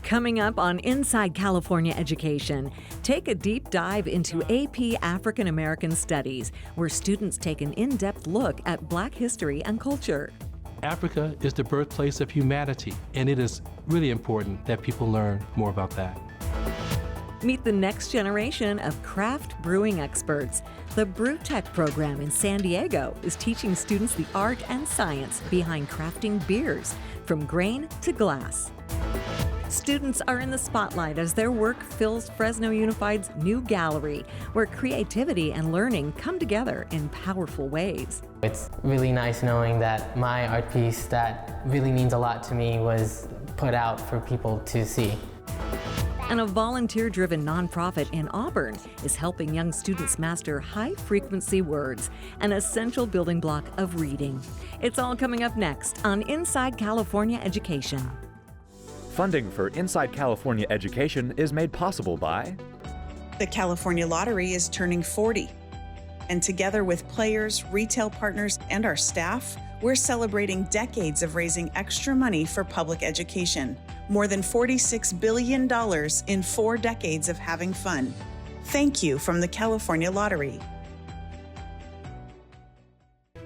Coming up on Inside California Education, take a deep dive into AP African American Studies, where students take an in-depth look at Black history and culture. Africa is the birthplace of humanity, and it is really important that people learn more about that. Meet the next generation of craft brewing experts. The BrewTech program in San Diego is teaching students the art and science behind crafting beers, from grain to glass. Students are in the spotlight as their work fills Fresno Unified's new gallery, where creativity and learning come together in powerful ways. It's really nice knowing that my art piece that really means a lot to me was put out for people to see. And a volunteer-driven nonprofit in Auburn is helping young students master high-frequency words, an essential building block of reading. It's all coming up next on Inside California Education. Funding for Inside California Education is made possible by the California Lottery is turning 40. And together with players, retail partners, and our staff, we're celebrating decades of raising extra money for public education. More than $46 billion in 4 decades of having fun. Thank you from the California Lottery.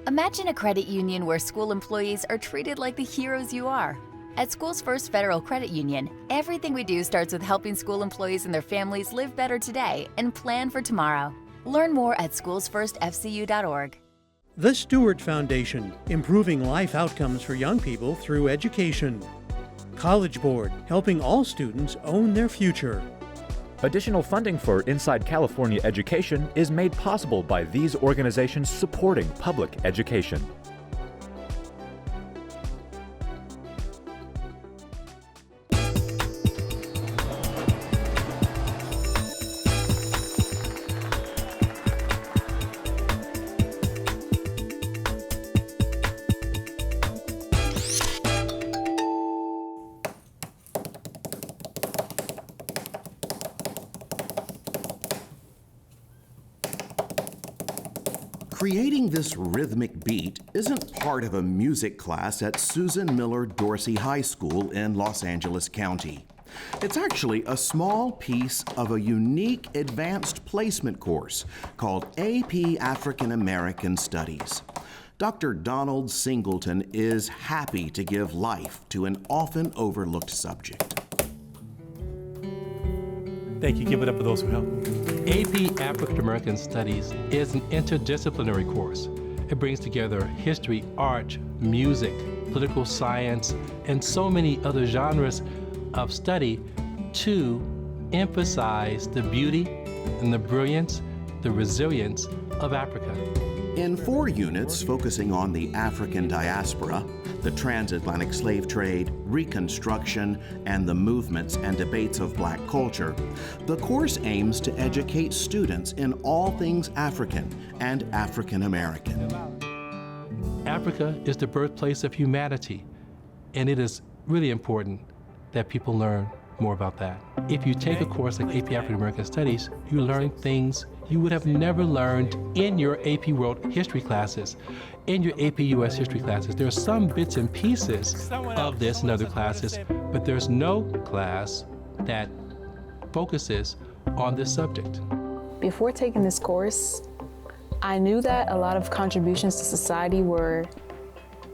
Imagine a credit union where school employees are treated like the heroes you are. At School's First Federal Credit Union, everything we do starts with helping school employees and their families live better today and plan for tomorrow. Learn more at schoolsfirstfcu.org. The Stewart Foundation, improving life outcomes for young people through education. College Board, helping all students own their future. Additional funding for Inside California Education is made possible by these organizations supporting public education. Creating this rhythmic beat isn't part of a music class at Susan Miller Dorsey High School in Los Angeles County. It's actually a small piece of a unique advanced placement course called AP African American Studies. Dr. Donald Singleton is happy to give life to an often overlooked subject. Thank you. Give it up for those who help. AP African American Studies is an interdisciplinary course. It brings together history, art, music, political science, and so many other genres of study to emphasize the beauty and the brilliance, the resilience of Africa. In 4 units focusing on the African diaspora, the transatlantic slave trade, Reconstruction, and the movements and debates of Black culture, the course aims to educate students in all things African and African American. Africa is the birthplace of humanity, and it is really important that people learn more about that. If you take a course like AP African American Studies, you learn things you would have never learned in your AP World History classes, in your AP US History classes. There are some bits and pieces of this in other classes, but there's no class that focuses on this subject. Before taking this course, I knew that a lot of contributions to society were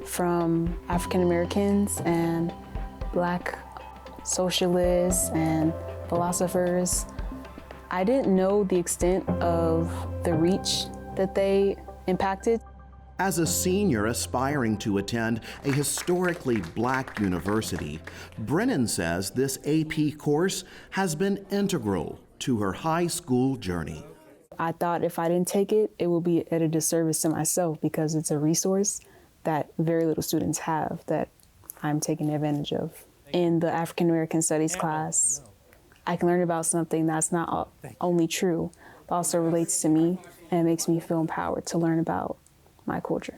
from African Americans and Black socialists and philosophers. I didn't know the extent of the reach that they impacted. As a senior aspiring to attend a historically Black university, Brennan says this AP course has been integral to her high school journey. I thought if I didn't take it, it would be at a disservice to myself because it's a resource that very little students have that I'm taking advantage of. In the African American Studies class, I can learn about something that's not only true, but also relates to me, and it makes me feel empowered to learn about my culture.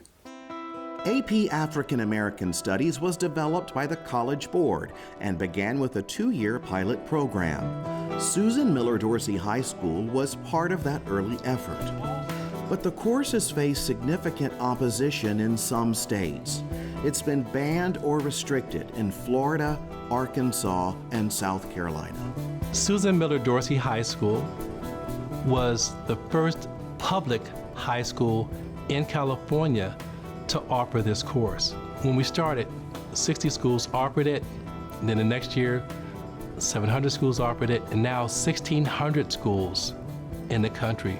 AP African American Studies was developed by the College Board and began with a 2-year pilot program. Susan Miller Dorsey High School was part of that early effort. But the course has faced significant opposition in some states. it's been banned or restricted in Florida, Arkansas, and South Carolina. Susan Miller Dorsey High School was the first public high school in California to offer this course. When we started, 60 schools offered it, and then the next year, 700 schools offered it, and now 1,600 schools in the country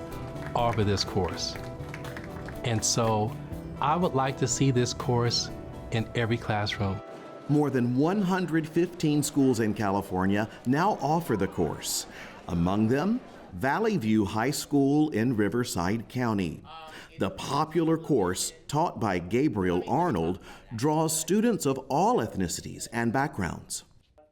offer this course. And so I would like to see this course in every classroom. More than 115 schools in California now offer the course. Among them, Valley View High School in Riverside County. The popular course, taught by Gabriel Arnold, draws students of all ethnicities and backgrounds.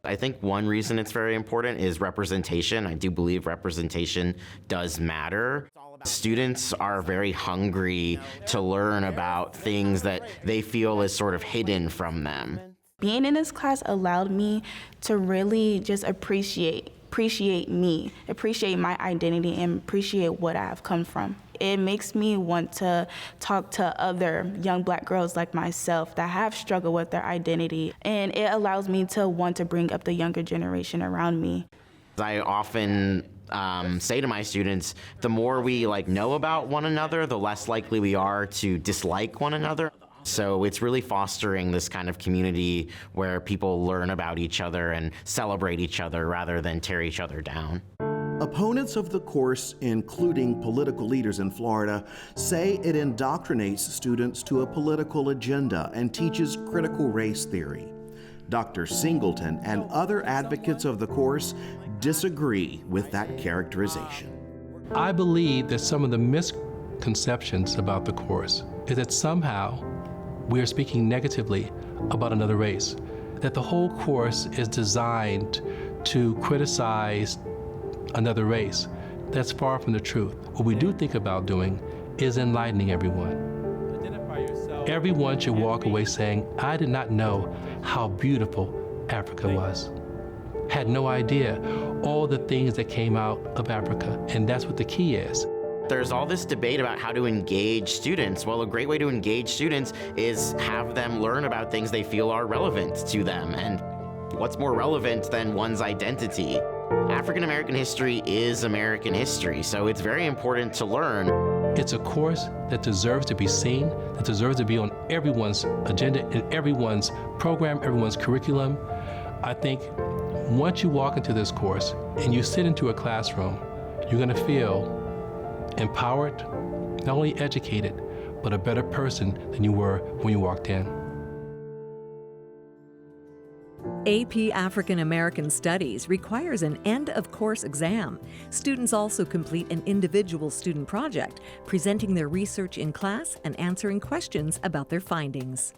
I think one reason it's very important is representation. I do believe representation does matter. Students are very hungry to learn about things that they feel is sort of hidden from them. Being in this class allowed me to really just appreciate me, appreciate my identity, and appreciate what I've come from. It makes me want to talk to other young Black girls like myself that have struggled with their identity, and it allows me to want to bring up the younger generation around me. I often say to my students, the more we know about one another, the less likely we are to dislike one another. So it's really fostering this kind of community where people learn about each other and celebrate each other rather than tear each other down. Opponents of the course, including political leaders in Florida, say it indoctrinates students to a political agenda and teaches critical race theory. Dr. Singleton and other advocates of the course disagree with that characterization. I believe that some of the misconceptions about the course is that somehow we are speaking negatively about another race, that the whole course is designed to criticize another race. That's far from the truth. What we do think about doing is enlightening everyone. Identify yourself. Everyone should walk away saying, I did not know how beautiful Africa was. Had no idea all the things that came out of Africa, and that's what the key is. There's all this debate about how to engage students. Well, a great way to engage students is have them learn about things they feel are relevant to them. And what's more relevant than one's identity? African American history is American history, so it's very important to learn. It's a course that deserves to be seen, that deserves to be on everyone's agenda, in everyone's program, everyone's curriculum. I think once you walk into this course and you sit into a classroom, you're going to feel empowered, not only educated, but a better person than you were when you walked in. AP African American Studies requires an end-of-course exam. Students also complete an individual student project, presenting their research in class and answering questions about their findings.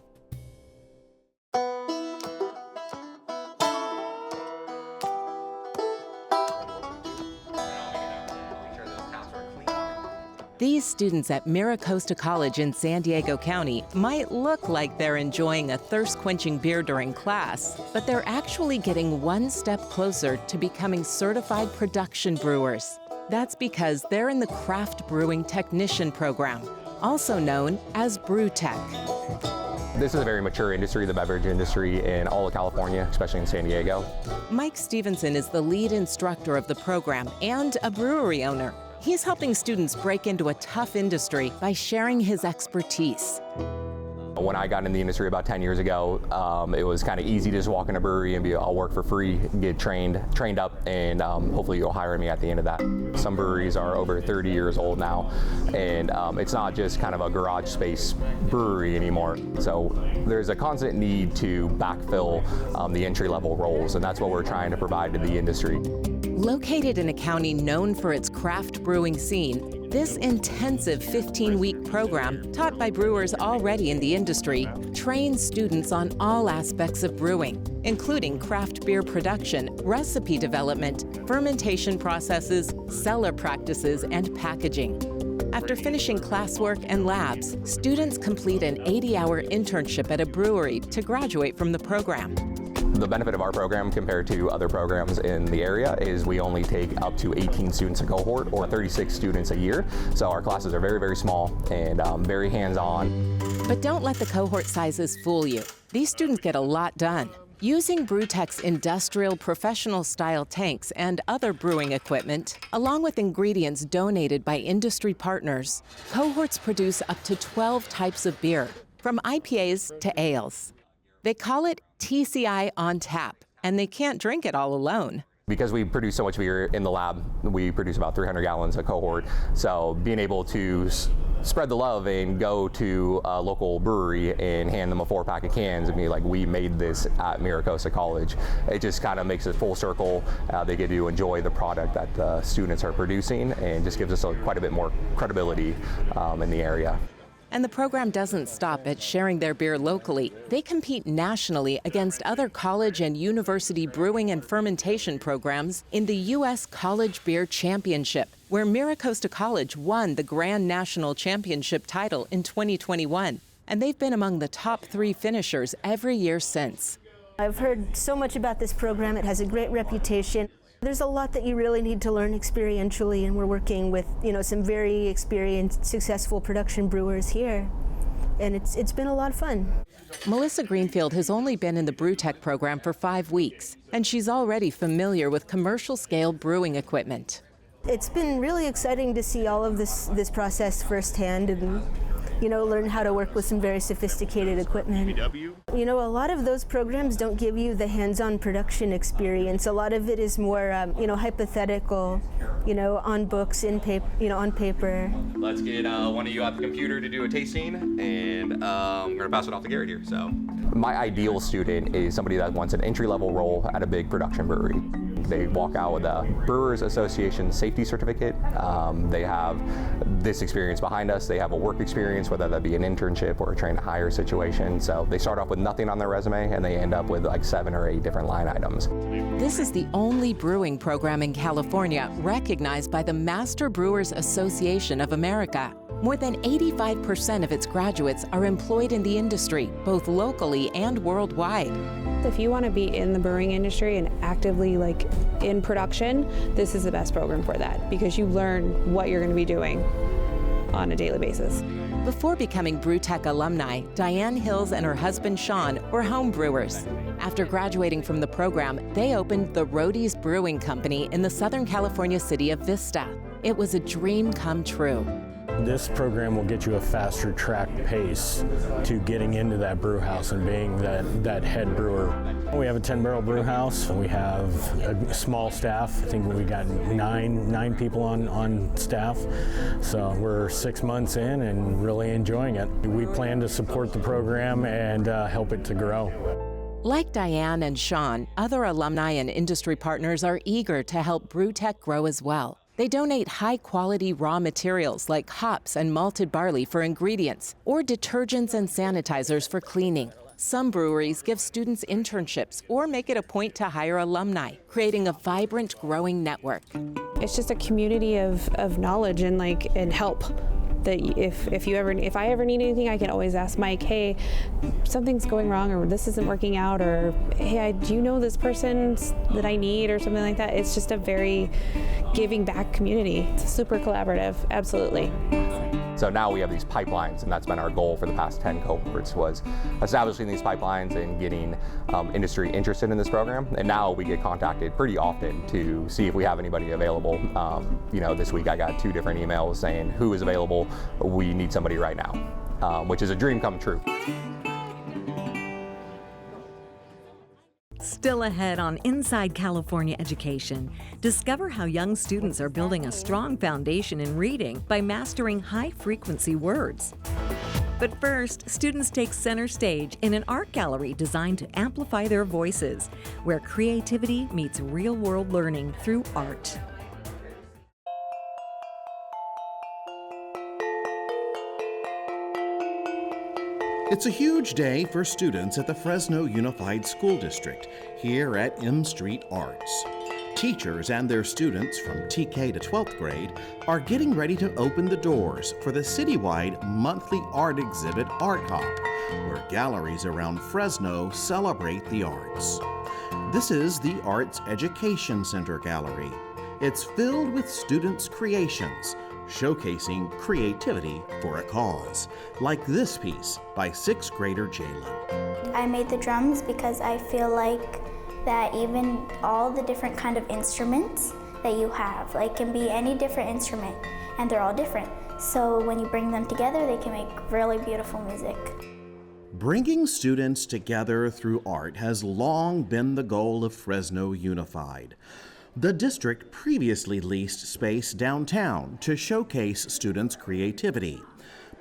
These students at Miracosta College in San Diego County might look like they're enjoying a thirst-quenching beer during class, but they're actually getting one step closer to becoming certified production brewers. That's because they're in the craft brewing technician program, also known as BrewTech. This is a very mature industry, the beverage industry in all of California, especially in San Diego. Mike Stevenson is the lead instructor of the program and a brewery owner. He's helping students break into a tough industry by sharing his expertise. When I got in the industry about 10 years ago, it was kind of easy to just walk in a brewery and I'll work for free, get trained up, and hopefully you'll hire me at the end of that. Some breweries are over 30 years old now, and it's not just kind of a garage space brewery anymore. So there's a constant need to backfill the entry-level roles, and that's what we're trying to provide to the industry. Located in a county known for its craft brewing scene, this intensive 15-week program, taught by brewers already in the industry, trains students on all aspects of brewing, including craft beer production, recipe development, fermentation processes, cellar practices, and packaging. After finishing classwork and labs, students complete an 80-hour internship at a brewery to graduate from the program. The benefit of our program compared to other programs in the area is we only take up to 18 students a cohort or 36 students a year. So our classes are very, very small and very hands-on. But don't let the cohort sizes fool you. These students get a lot done. Using BrewTech's industrial professional-style tanks and other brewing equipment, along with ingredients donated by industry partners, cohorts produce up to 12 types of beer, from IPAs to ales. They call it TCI on tap, and they can't drink it all alone. Because we produce so much beer in the lab, we produce about 300 gallons a cohort. So being able to spread the love and go to a local brewery and hand them a 4-pack of cans and be like, we made this at Maricosta College. It just kind of makes it full circle. They get to enjoy the product that the students are producing and just gives us quite a bit more credibility in the area. And the program doesn't stop at sharing their beer locally. They compete nationally against other college and university brewing and fermentation programs in the U.S. College Beer Championship, where Maricosta College won the Grand National Championship title in 2021. And they've been among the top 3 finishers every year since. I've heard so much about this program. It has a great reputation. There's a lot that you really need to learn experientially, and we're working with, some very experienced, successful production brewers here, and it's been a lot of fun. Melissa Greenfield has only been in the BrewTech program for 5 weeks, and she's already familiar with commercial-scale brewing equipment. It's been really exciting to see all of this process firsthand and, learn how to work with some very sophisticated equipment. A lot of those programs don't give you the hands-on production experience. A lot of it is more, hypothetical, on books, on paper. Let's get one of you at the computer to do a tasting, and we're gonna pass it off to Garrett here. So, my ideal student is somebody that wants an entry-level role at a big production brewery. They walk out with a Brewers Association safety certificate. They have this experience behind us. They have a work experience, whether that be an internship or a train to hire situation. So they start off with nothing on their resume and they end up with like 7 or 8 different line items. This is the only brewing program in California recognized by the Master Brewers Association of America. More than 85% of its graduates are employed in the industry, both locally and worldwide. If you want to be in the brewing industry and actively in production, this is the best program for that because you learn what you're going to be doing on a daily basis. Before becoming BrewTech alumni, Diane Hills and her husband Sean were home brewers. After graduating from the program, they opened the Roadies Brewing Company in the Southern California city of Vista. It was a dream come true. This program will get you a faster track pace to getting into that brew house and being that head brewer. We have a 10-barrel brew house. We have a small staff. I think we got nine people on staff. So we're 6 months in and really enjoying it. We plan to support the program and help it to grow. Like Diane and Sean, other alumni and industry partners are eager to help BrewTech grow as well. They donate high-quality raw materials like hops and malted barley for ingredients, or detergents and sanitizers for cleaning. Some breweries give students internships or make it a point to hire alumni, creating a vibrant, growing network. It's just a community of knowledge and help. That if I ever need anything, I can always ask Mike, hey, something's going wrong, or this isn't working out, or hey, do you know this person that I need, or something like that. It's just a very giving back community. It's super collaborative, absolutely. So now we have these pipelines, and that's been our goal for the past 10 cohorts, was establishing these pipelines and getting industry interested in this program. And now we get contacted pretty often to see if we have anybody available. This week I got 2 different emails saying who is available. We need somebody right now, which is a dream come true. Still ahead on Inside California Education, discover how young students are building a strong foundation in reading by mastering high-frequency words. But first, students take center stage in an art gallery designed to amplify their voices, where creativity meets real-world learning through art. It's a huge day for students at the Fresno Unified School District here at M Street Arts. Teachers and their students from TK to 12th grade are getting ready to open the doors for the citywide monthly art exhibit Art Hop, where galleries around Fresno celebrate the arts. This is the Arts Education Center Gallery. It's filled with students' creations, showcasing creativity for a cause, like this piece by 6th grader Jalen. I made the drums because I feel like that even all the different kind of instruments that you have, like can be any different instrument, and they're all different. So when you bring them together, they can make really beautiful music. Bringing students together through art has long been the goal of Fresno Unified. The district previously leased space downtown to showcase students' creativity.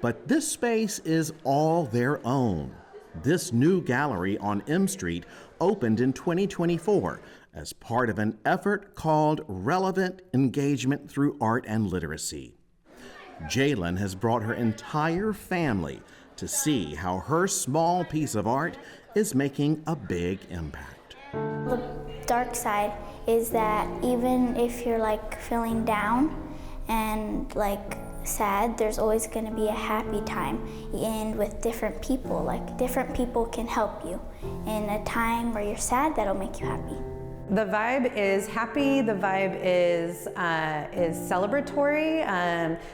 But this space is all their own. This new gallery on M Street opened in 2024 as part of an effort called Relevant Engagement Through Art and Literacy. Jalen has brought her entire family to see how her small piece of art is making a big impact. The dark side is that even if you're like feeling down and like sad, there's always going to be a happy time. And with different people, like different people can help you. In a time where you're sad, that'll make you happy. The vibe is happy, the vibe is celebratory.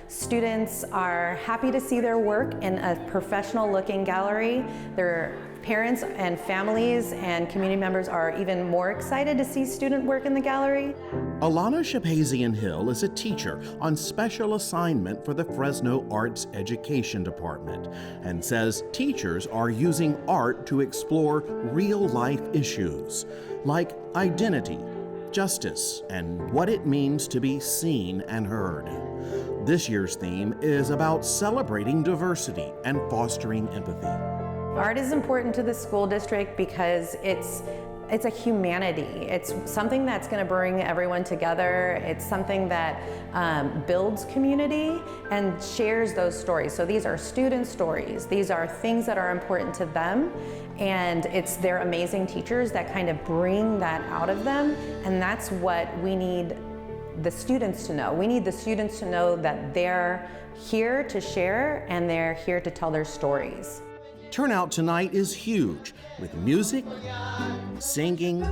Students are happy to see their work in a professional looking gallery. Their parents and families and community members are even more excited to see student work in the gallery. Alana Shapazian Hill is a teacher on special assignment for the Fresno Arts Education Department and says teachers are using art to explore real-life issues like identity, justice, and what it means to be seen and heard. This year's theme is about celebrating diversity and fostering empathy. Art is important to the school district because it's a humanity. It's something that's going to bring everyone together. It's something that builds community and shares those stories. So these are student stories. These are things that are important to them, and it's their amazing teachers that kind of bring that out of them, and that's what we need the students to know. We need the students to know that they're here to share and they're here to tell their stories. Turnout tonight is huge, with music, singing,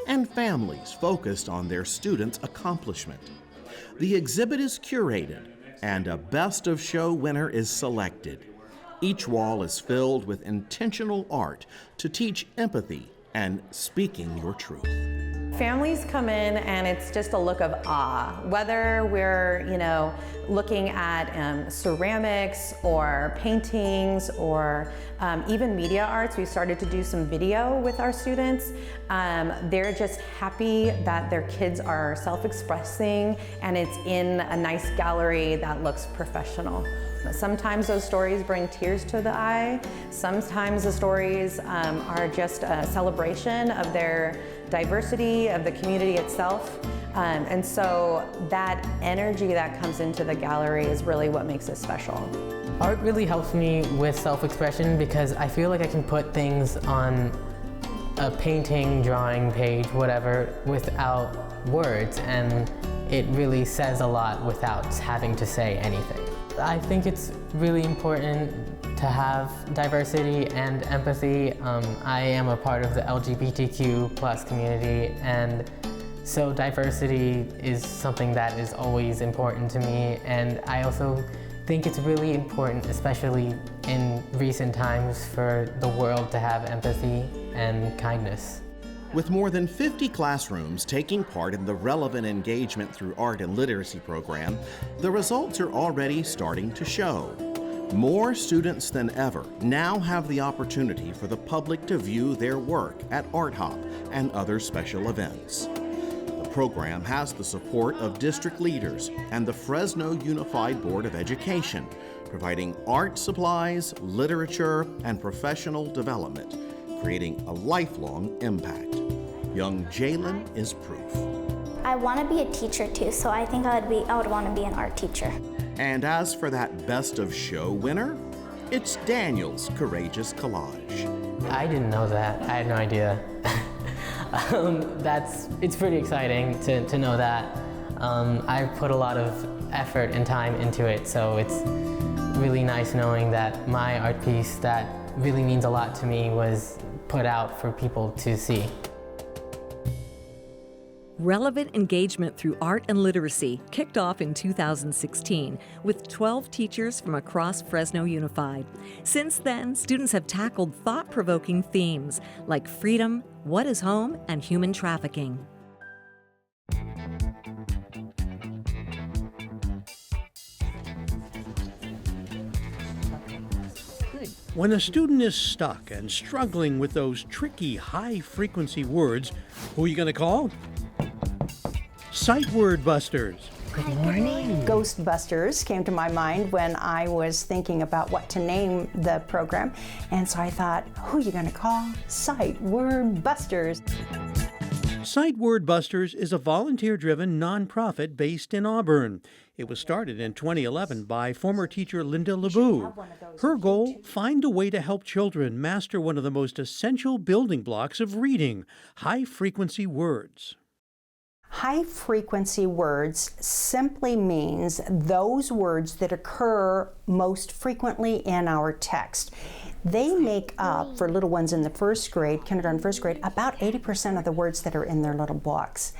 and families focused on their students' accomplishment. The exhibit is curated, and a Best of Show winner is selected. Each wall is filled with intentional art to teach empathy and speaking your truth. Families come in and it's just a look of awe, whether we're, looking at ceramics or paintings or even media arts. We started to do some video with our students. They're just happy that their kids are self-expressing and it's in a nice gallery that looks professional. Sometimes those stories bring tears to the eye. Sometimes the stories are just a celebration of their diversity, of the community itself. And so that energy that comes into the gallery is really what makes it special. Art really helps me with self-expression because I feel like I can put things on a painting, drawing page, whatever, without words, and it really says a lot without having to say anything. I think it's really important to have diversity and empathy. I am a part of the LGBTQ+ community, and so diversity is something that is always important to me, and I also think it's really important, especially in recent times, for the world to have empathy and kindness. With more than 50 classrooms taking part in the Relevant Engagement Through Art and Literacy program, the results are already starting to show. More students than ever now have the opportunity for the public to view their work at Art Hop and other special events. The program has the support of district leaders and the Fresno Unified Board of Education, providing art supplies, literature, and professional development, creating a lifelong impact. Young Jalen is proof. I want to be a teacher too, so I think I would want to be an art teacher. And as for that Best of Show winner, it's Daniel's Courageous Collage. I didn't know that. I had no idea. It's pretty exciting to know that. I put a lot of effort and time into it, so it's really nice knowing that my art piece that really means a lot to me was put out for people to see. Relevant engagement through art and literacy kicked off in 2016 with 12 teachers from across Fresno Unified. Since then, students have tackled thought-provoking themes like freedom, what is home, and human trafficking. When a student is stuck and struggling with those tricky high-frequency words, who are you going to call? Sight word busters. Good morning. Ghostbusters came to my mind when I was thinking about what to name the program, and so I thought, who are you going to call? Sight word busters. Sight Word Busters is a volunteer-driven nonprofit based in Auburn. It was started in 2011 by former teacher Linda LeBou. Her goal, find a way to help children master one of the most essential building blocks of reading, high-frequency words. High-frequency words simply means those words that occur most frequently in our text. They make up, for little ones in the first grade, kindergarten, first grade, about 80% of the words that are in their little books.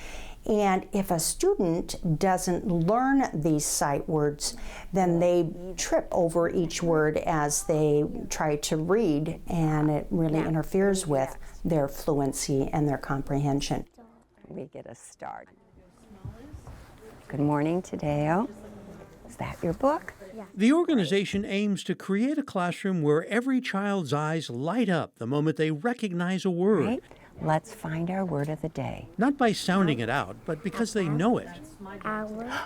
And if a student doesn't learn these sight words, then they trip over each word as they try to read, and it really interferes with their fluency and their comprehension. We get a start. Good morning, Tadeo. Is that your book? Yeah. The organization aims to create a classroom where every child's eyes light up the moment they recognize a word. Right. Let's find our word of the day. Not by sounding it out, but because they know it. Yes.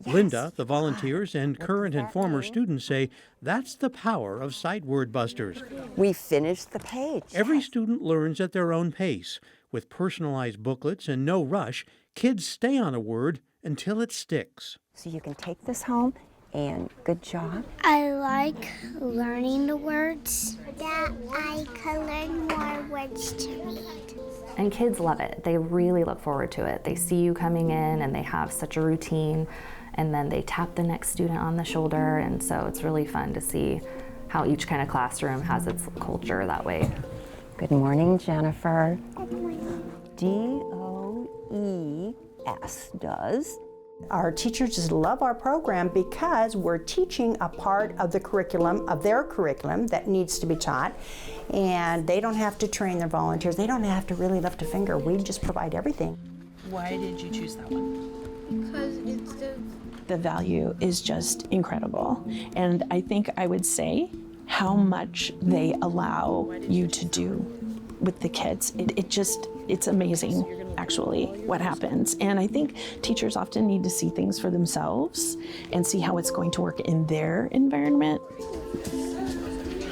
Linda, the volunteers, and current and former students say that's the power of Sight Word Busters. We finished the page. Every student learns at their own pace. With personalized booklets and no rush, kids stay on a word until it sticks. So you can take this home, and good job. I like learning the words. That I can learn more words to read. And kids love it. They really look forward to it. They see you coming in and they have such a routine, and then they tap the next student on the shoulder, and so it's really fun to see how each kind of classroom has its culture that way. Good morning, Jennifer. Good morning. DOES does. Our teachers just love our program because we're teaching a part of the curriculum, of their curriculum that needs to be taught, and they don't have to train their volunteers. They don't have to really lift a finger. We just provide everything. Why did you choose that one? Because it's the value is just incredible, and I think I would say how much they allow you to do with the kids. It's amazing, actually, what happens. And I think teachers often need to see things for themselves and see how it's going to work in their environment.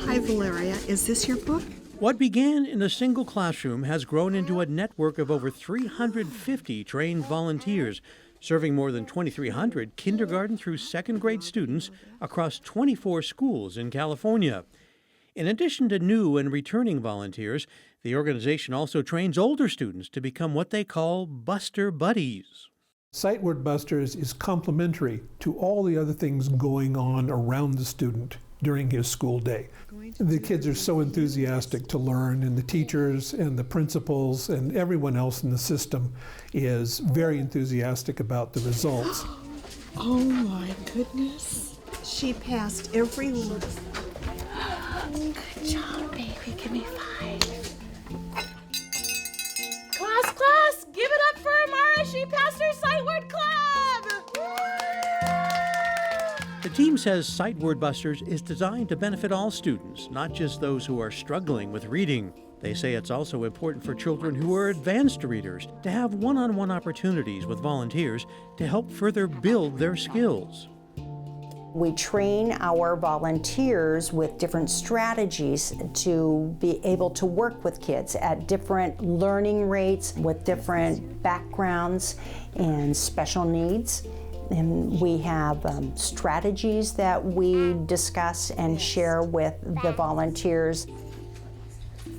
Hi, Valeria. Is this your book? What began in a single classroom has grown into a network of over 350 trained volunteers, serving more than 2,300 kindergarten through second grade students across 24 schools in California. In addition to new and returning volunteers, the organization also trains older students to become what they call Buster Buddies. Sight Word Busters is complementary to all the other things going on around the student during his school day. The kids are so enthusiastic to learn, and the teachers and the principals and everyone else in the system is very enthusiastic about the results. Oh my goodness. She passed every one. Good job, baby. Give me 5. Class, give it up for Amara. She passed her Sight Word Club. The team says Sight Word Busters is designed to benefit all students, not just those who are struggling with reading. They say it's also important for children who are advanced readers to have one-on-one opportunities with volunteers to help further build their skills. We train our volunteers with different strategies to be able to work with kids at different learning rates, with different backgrounds and special needs. And we have strategies that we discuss and share with the volunteers.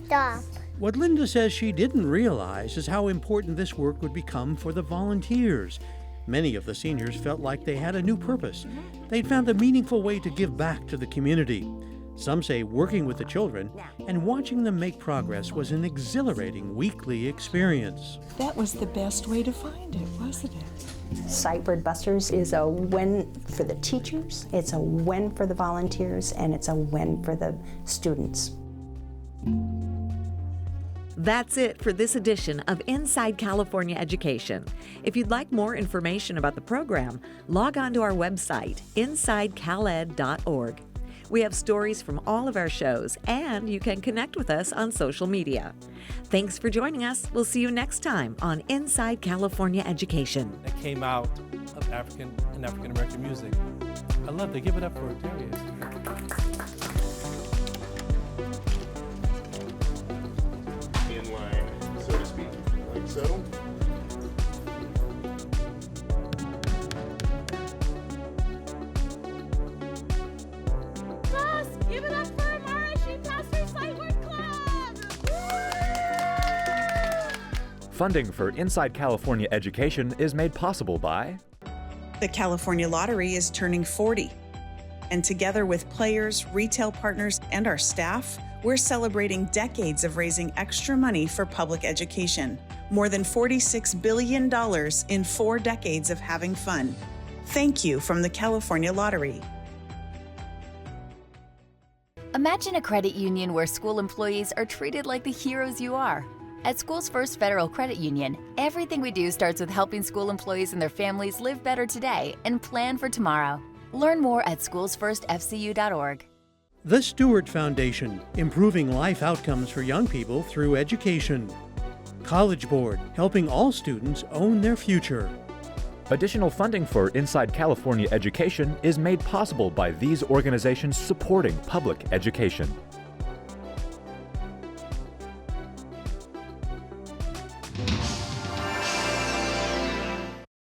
Stop. What Linda says she didn't realize is how important this work would become for the volunteers. Many of the seniors felt like they had a new purpose. They'd found a meaningful way to give back to the community. Some say working with the children and watching them make progress was an exhilarating weekly experience. That was the best way to find it, wasn't it? Sight Busters is a win for the teachers, it's a win for the volunteers, and it's a win for the students. That's it for this edition of Inside California Education. If you'd like more information about the program, log on to our website, insidecaled.org. We have stories from all of our shows, and you can connect with us on social media. Thanks for joining us. We'll see you next time on Inside California Education. That came out of African and African American music. I love to give it up for Darius. In line, so to speak, like so. Give it up for Amara. She passed her sight word club. Funding for Inside California Education is made possible by the California Lottery is turning 40. And together with players, retail partners, and our staff, we're celebrating decades of raising extra money for public education. More than $46 billion in 4 decades of having fun. Thank you from the California Lottery. Imagine a credit union where school employees are treated like the heroes you are. At School's First Federal Credit Union, everything we do starts with helping school employees and their families live better today and plan for tomorrow. Learn more at schoolsfirstfcu.org. The Stewart Foundation, improving life outcomes for young people through education. College Board, helping all students own their future. Additional funding for Inside California Education is made possible by these organizations supporting public education.